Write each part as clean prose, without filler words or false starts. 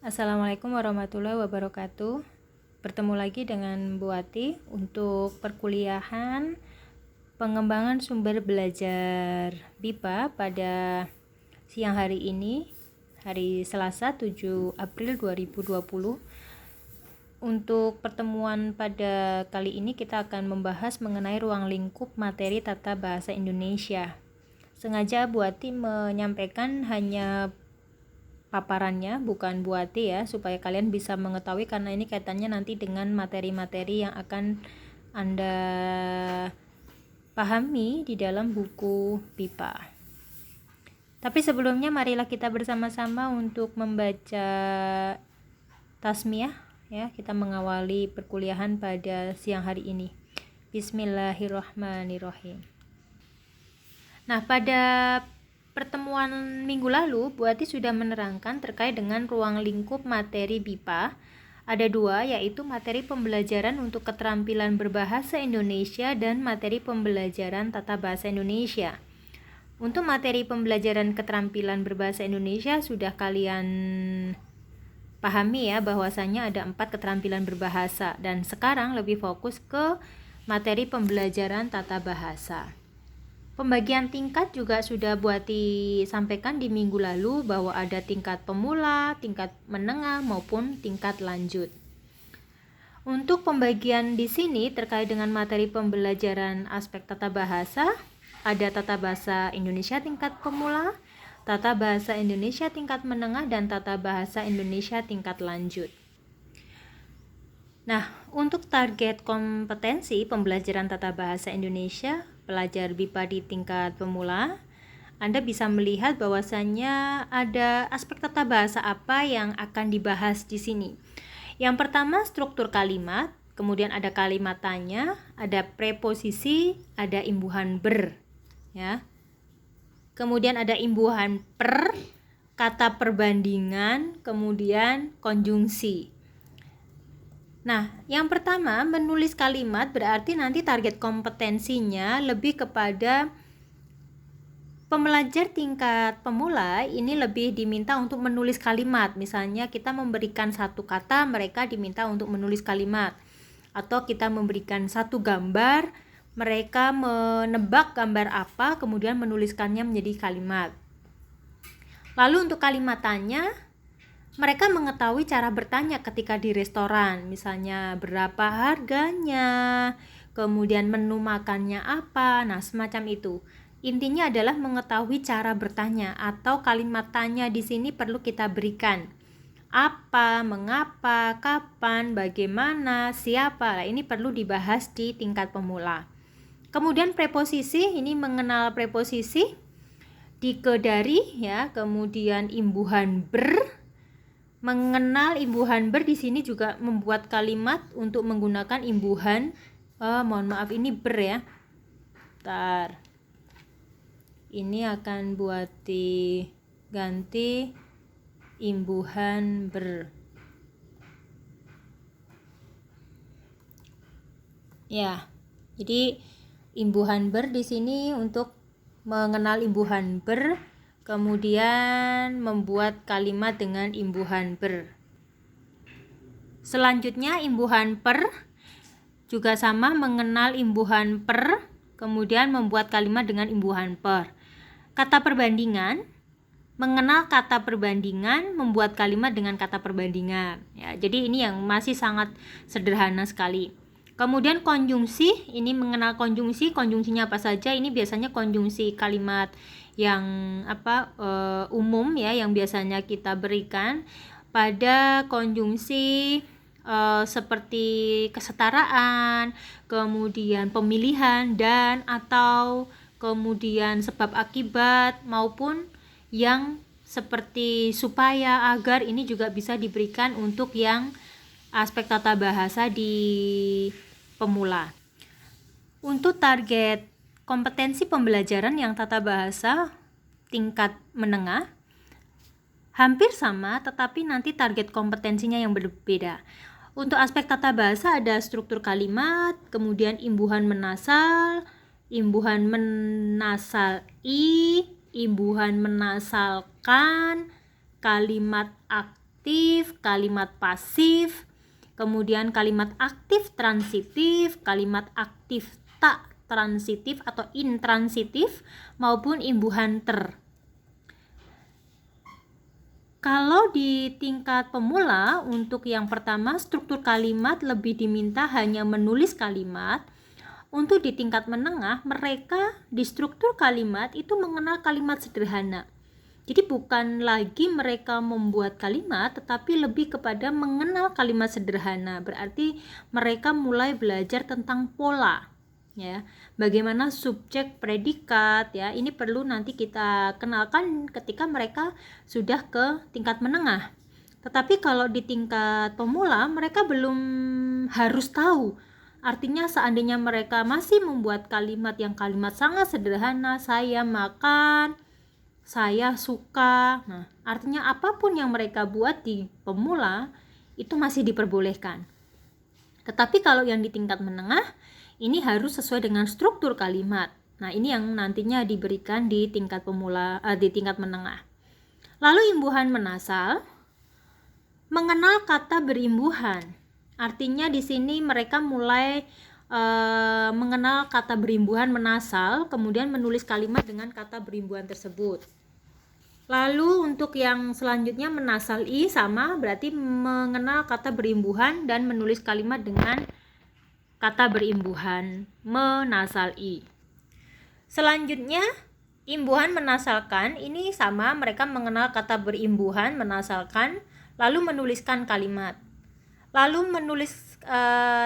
Assalamualaikum warahmatullahi wabarakatuh. Bertemu lagi dengan Bu Ati untuk perkuliahan pengembangan sumber belajar BIPA pada siang hari ini, hari Selasa 7 April 2020. Untuk pertemuan pada kali ini kita akan membahas mengenai ruang lingkup materi tata bahasa Indonesia. Sengaja Bu Ati menyampaikan hanya paparannya, bukan Bu Ati ya, supaya kalian bisa mengetahui, karena ini kaitannya nanti dengan materi-materi yang akan Anda pahami di dalam buku BIPA. Tapi sebelumnya marilah kita bersama-sama untuk membaca tasmiyah ya, kita mengawali perkuliahan pada siang hari ini. Bismillahirrahmanirrahim. Nah, pada pertemuan minggu lalu, Bu Ati sudah menerangkan terkait dengan ruang lingkup materi BIPA. Ada dua, yaitu materi pembelajaran untuk keterampilan berbahasa Indonesia dan materi pembelajaran tata bahasa Indonesia. Untuk materi pembelajaran keterampilan berbahasa Indonesia sudah kalian pahami ya, bahwasanya ada 4 keterampilan berbahasa, dan sekarang lebih fokus ke materi pembelajaran tata bahasa. Pembagian tingkat juga sudah Bu Ati sampaikan di minggu lalu, bahwa ada tingkat pemula, tingkat menengah maupun tingkat lanjut. Untuk pembagian di sini terkait dengan materi pembelajaran aspek tata bahasa, ada tata bahasa Indonesia tingkat pemula, tata bahasa Indonesia tingkat menengah, dan tata bahasa Indonesia tingkat lanjut. Nah, untuk target kompetensi pembelajaran tata bahasa Indonesia pelajar BIPA di tingkat pemula, Anda bisa melihat bahwasannya ada aspek tata bahasa apa yang akan dibahas di sini. Yang pertama, struktur kalimat, kemudian ada kalimat tanya, ada preposisi, ada imbuhan ber, ya. Kemudian ada imbuhan per, kata perbandingan, kemudian konjungsi. Nah, yang pertama, menulis kalimat berarti nanti target kompetensinya lebih kepada pembelajar tingkat pemula ini lebih diminta untuk menulis kalimat. Misalnya kita memberikan satu kata, mereka diminta untuk menulis kalimat. Atau kita memberikan satu gambar, mereka menebak gambar apa, kemudian menuliskannya menjadi kalimat. Lalu untuk kalimat tanya, mereka mengetahui cara bertanya ketika di restoran, misalnya berapa harganya, kemudian menu makannya apa, nah semacam itu. Intinya adalah mengetahui cara bertanya, atau kalimat tanya di sini perlu kita berikan. Apa, mengapa, kapan, bagaimana, siapa. Nah, ini perlu dibahas di tingkat pemula. Kemudian preposisi, ini mengenal preposisi, dikedari ya, kemudian imbuhan ber. Mengenal imbuhan ber di sini juga membuat kalimat untuk menggunakan imbuhan. Mohon maaf, ini ber ya. Bentar. Ini akan buat ganti imbuhan ber. Ya. Jadi imbuhan ber di sini untuk mengenal imbuhan ber, kemudian membuat kalimat dengan imbuhan ber. Selanjutnya imbuhan per juga sama, mengenal imbuhan per, kemudian membuat kalimat dengan imbuhan per. Kata perbandingan, mengenal kata perbandingan, membuat kalimat dengan kata perbandingan. Ya, jadi ini yang masih sangat sederhana sekali. Kemudian konjungsi, ini mengenal konjungsi, konjungsinya apa saja? Ini biasanya konjungsi kalimat yang umum ya, yang biasanya kita berikan pada konjungsi seperti kesetaraan, kemudian pemilihan, dan atau kemudian sebab akibat, maupun yang seperti supaya, agar, ini juga bisa diberikan untuk yang aspek tata bahasa di pemula. Untuk target kompetensi pembelajaran yang tata bahasa tingkat menengah hampir sama, tetapi nanti target kompetensinya yang berbeda. Untuk aspek tata bahasa ada struktur kalimat, kemudian imbuhan menasal i, imbuhan menasalkan, kalimat aktif, kalimat pasif, kemudian kalimat aktif transitif, kalimat aktif tak transitif atau intransitif, maupun imbuhan ter. Kalau di tingkat pemula, untuk yang pertama struktur kalimat lebih diminta hanya menulis kalimat. Untuk di tingkat menengah, mereka di struktur kalimat itu mengenal kalimat sederhana. Jadi bukan lagi mereka membuat kalimat, tetapi lebih kepada mengenal kalimat sederhana. Berarti mereka mulai belajar tentang pola. Ya, bagaimana subjek predikat, ya, ini perlu nanti kita kenalkan ketika mereka sudah ke tingkat menengah. Tetapi kalau di tingkat pemula, mereka belum harus tahu. Artinya seandainya mereka masih membuat kalimat yang kalimat sangat sederhana, saya makan, saya suka. Nah, artinya apapun yang mereka buat di pemula itu masih diperbolehkan. Tetapi kalau yang di tingkat menengah, ini harus sesuai dengan struktur kalimat. Nah, ini yang nantinya diberikan di tingkat pemula, di tingkat menengah. Lalu imbuhan menasal, mengenal kata berimbuhan. Artinya di sini mereka mulai mengenal kata berimbuhan menasal, kemudian menulis kalimat dengan kata berimbuhan tersebut. Lalu untuk yang selanjutnya menasal i sama, berarti mengenal kata berimbuhan dan menulis kalimat dengan kata berimbuhan menasal i. Selanjutnya imbuhan menasalkan, ini sama, mereka mengenal kata berimbuhan menasalkan, lalu menuliskan kalimat. Lalu menulis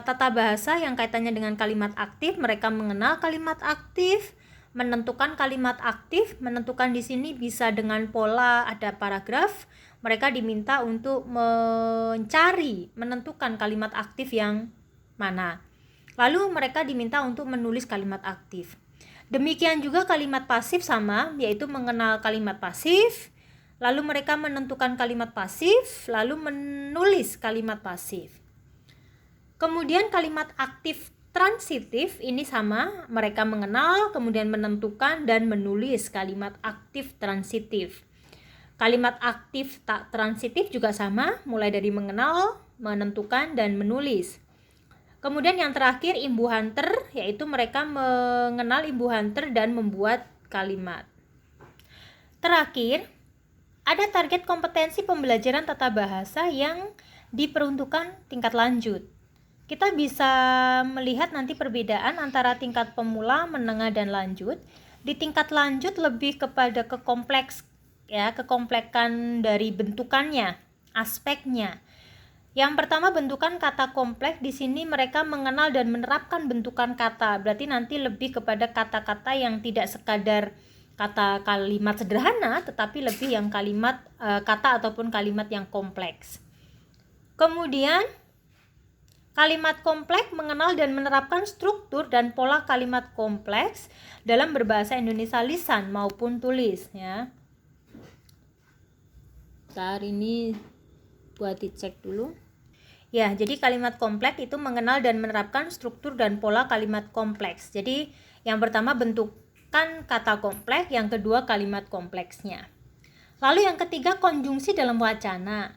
tata bahasa yang kaitannya dengan kalimat aktif, mereka mengenal kalimat aktif, menentukan kalimat aktif, menentukan di sini bisa dengan pola ada paragraf. Mereka diminta untuk mencari, menentukan kalimat aktif yang mana. Lalu mereka diminta untuk menulis kalimat aktif. Demikian juga kalimat pasif sama, yaitu mengenal kalimat pasif, lalu mereka menentukan kalimat pasif, lalu menulis kalimat pasif. Kemudian kalimat aktif transitif ini sama, mereka mengenal, kemudian menentukan dan menulis kalimat aktif transitif. Kalimat aktif tak transitif juga sama, mulai dari mengenal, menentukan, dan menulis. Kemudian yang terakhir imbuhan ter, yaitu mereka mengenal imbuhan ter dan membuat kalimat. Terakhir, ada target kompetensi pembelajaran tata bahasa yang diperuntukkan tingkat lanjut. Kita bisa melihat nanti perbedaan antara tingkat pemula, menengah, dan lanjut. Di tingkat lanjut lebih kepada kekompleksan dari bentukannya, aspeknya. Yang pertama bentukan kata kompleks, di sini mereka mengenal dan menerapkan bentukan kata. Berarti nanti lebih kepada kata-kata yang tidak sekadar kata kalimat sederhana, tetapi lebih yang kalimat kata ataupun kalimat yang kompleks. Kemudian kalimat kompleks mengenal dan menerapkan struktur dan pola kalimat kompleks dalam berbahasa Indonesia lisan maupun tulis, ya. Bentar, ini buat dicek dulu. Ya, jadi kalimat kompleks itu mengenal dan menerapkan struktur dan pola kalimat kompleks. Jadi yang pertama bentukan kata kompleks, yang kedua kalimat kompleksnya. Lalu yang ketiga konjungsi dalam wacana.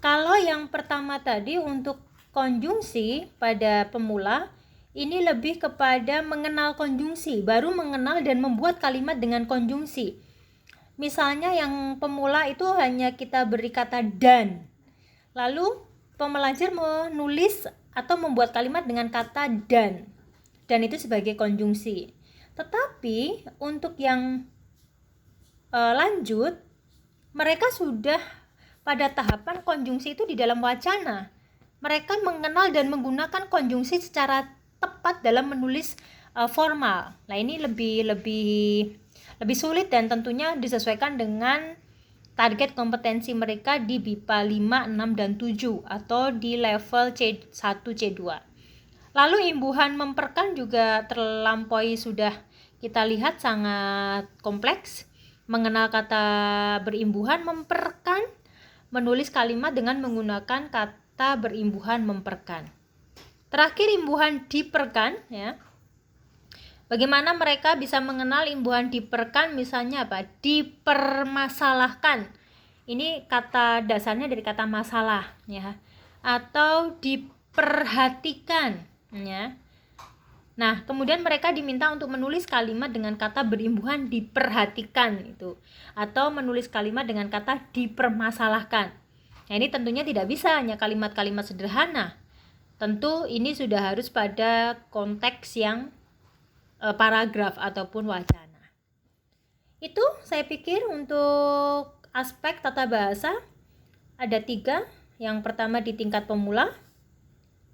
Kalau yang pertama tadi untuk konjungsi pada pemula, ini lebih kepada mengenal konjungsi, baru mengenal dan membuat kalimat dengan konjungsi. Misalnya yang pemula itu hanya kita beri kata dan, lalu pembelajar menulis atau membuat kalimat dengan kata dan itu sebagai konjungsi. Tetapi untuk yang lanjut, mereka sudah pada tahapan konjungsi itu di dalam wacana. Mereka mengenal dan menggunakan konjungsi secara tepat dalam menulis formal. Nah, ini lebih sulit dan tentunya disesuaikan dengan target kompetensi mereka di BIPA 5, 6, dan 7 atau di level C1, C2. Lalu imbuhan memperkan juga terlampaui sudah kita lihat sangat kompleks. Mengenal kata berimbuhan memperkan, menulis kalimat dengan menggunakan kata berimbuhan memperkan. Terakhir imbuhan diperkan, ya. Bagaimana mereka bisa mengenal imbuhan diperkan, misalnya apa? Dipermasalahkan. Ini kata dasarnya dari kata masalah ya, atau diperhatikan ya. Nah, kemudian mereka diminta untuk menulis kalimat dengan kata berimbuhan diperhatikan itu, atau menulis kalimat dengan kata dipermasalahkan. Nah, ini tentunya tidak bisa hanya kalimat-kalimat sederhana. Tentu ini sudah harus pada konteks yang paragraf ataupun wacana. Itu saya pikir untuk aspek tata bahasa ada 3. Yang pertama di tingkat pemula,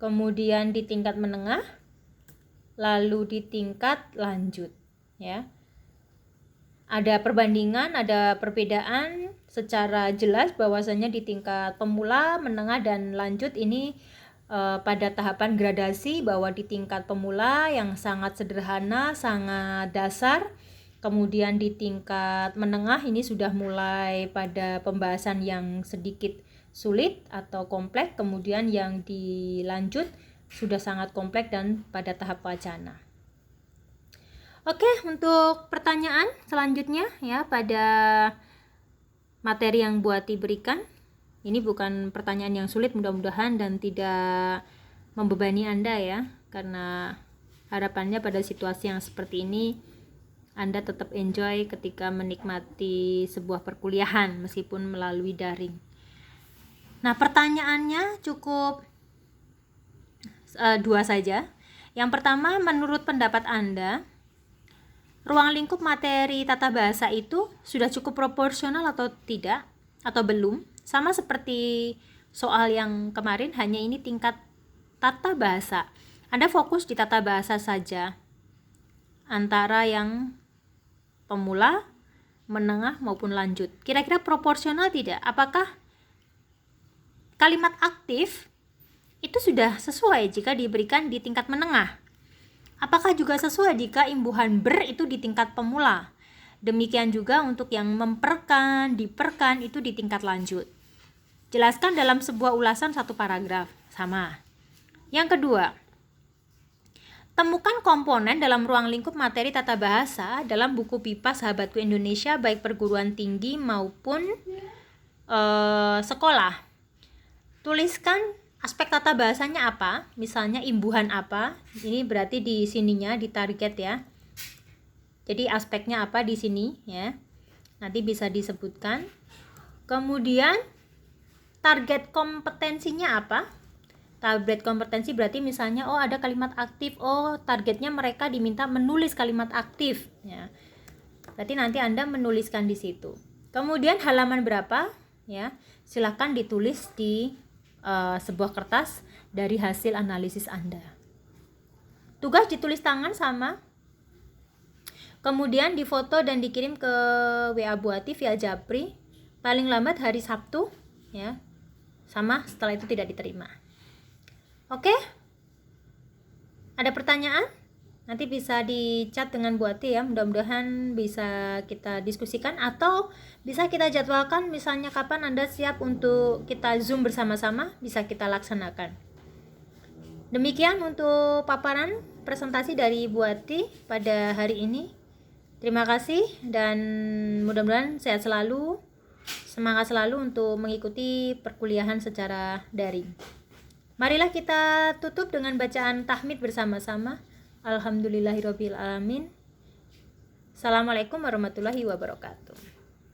kemudian di tingkat menengah, lalu di tingkat lanjut ya. Ada perbandingan, ada perbedaan secara jelas bahwasanya di tingkat pemula, menengah, dan lanjut ini pada tahapan gradasi, bahwa di tingkat pemula yang sangat sederhana, sangat dasar, kemudian di tingkat menengah ini sudah mulai pada pembahasan yang sedikit sulit atau kompleks, kemudian yang dilanjut sudah sangat kompleks dan pada tahap wacana. Oke, untuk pertanyaan selanjutnya ya pada materi yang Buati berikan. Ini bukan pertanyaan yang sulit mudah-mudahan dan tidak membebani Anda ya, karena harapannya pada situasi yang seperti ini Anda tetap enjoy ketika menikmati sebuah perkuliahan meskipun melalui daring. Nah, pertanyaannya cukup 2 saja. Yang pertama, menurut pendapat Anda, ruang lingkup materi tata bahasa itu sudah cukup proporsional atau tidak, atau belum? Sama seperti soal yang kemarin, hanya ini tingkat tata bahasa. Anda fokus di tata bahasa saja, antara yang pemula, menengah maupun lanjut. Kira-kira proporsional tidak? Apakah kalimat aktif itu sudah sesuai jika diberikan di tingkat menengah? Apakah juga sesuai jika imbuhan ber itu di tingkat pemula? Demikian juga untuk yang memperkan, diperkan itu di tingkat lanjut. Jelaskan dalam sebuah ulasan 1 paragraf. Sama. Yang kedua, temukan komponen dalam ruang lingkup materi tata bahasa dalam buku pipa Sahabatku Indonesia, baik perguruan tinggi maupun sekolah. Tuliskan aspek tata bahasanya apa, misalnya imbuhan apa. Ini berarti di sininya di target ya. Jadi aspeknya apa di sini ya. Nanti bisa disebutkan. Kemudian target kompetensinya apa? Target kompetensi berarti misalnya ada kalimat aktif. Targetnya mereka diminta menulis kalimat aktif ya. Berarti nanti Anda menuliskan di situ. Kemudian halaman berapa ya? Silakan ditulis di sebuah kertas dari hasil analisis Anda. Tugas ditulis tangan sama. Kemudian difoto dan dikirim ke WA Buati via Japri. Paling lambat hari Sabtu ya. Sama, setelah itu tidak diterima. Oke? Ada pertanyaan? Nanti bisa di-chat dengan Buati ya. Mudah-mudahan bisa kita diskusikan atau bisa kita jadwalkan, misalnya kapan Anda siap untuk kita Zoom bersama-sama, bisa kita laksanakan. Demikian untuk paparan presentasi dari Buati pada hari ini. Terima kasih dan mudah-mudahan sehat selalu, semangat selalu untuk mengikuti perkuliahan secara daring. Marilah kita tutup dengan bacaan tahmid bersama-sama. Alhamdulillahirabbil alamin. Assalamualaikum warahmatullahi wabarakatuh.